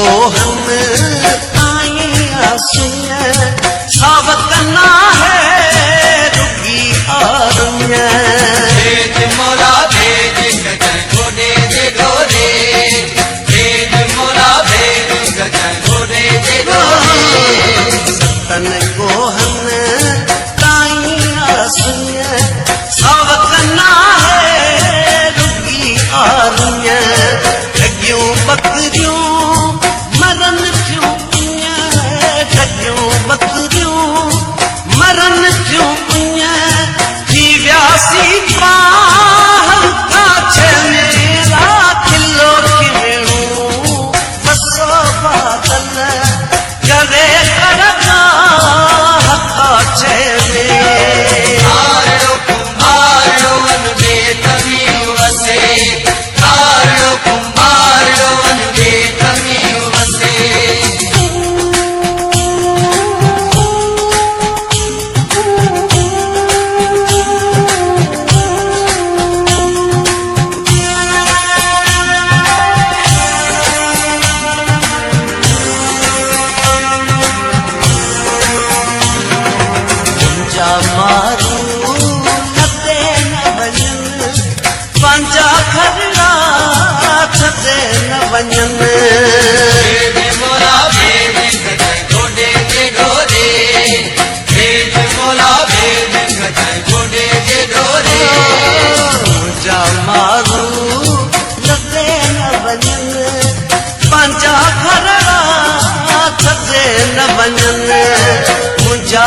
गोहन आईया सुनिया सावत ना है रुकी आरुनिया भेद मोरा भेद गजन घोड़े दे डोरे भेद मोरा भेद गजन घोड़े दे डोरे सतन गोहन आईया सुनिया सावत ना है रुकी आरुनिया ठगियों बकरियों मरन क्यों ठगियों बकरियों मरन क्यों जी व्यासी पाह का मेरा किलो की वेणु बसो बादल करे करना हका हारो कुंभारो अनबे तमी वसे हारो कुंभारो अनबे तमी वसे जा मारू नते न वञन पंहिंजा खरड़ा थते न वञन भेद मोरा भेद गजन घोड़े दे डोरे भेद मोरा भेद गजन घोड़े दे डोरे जा मारू नते न वञन पंहिंजा खरड़ा थते न वञन मुंहिंजा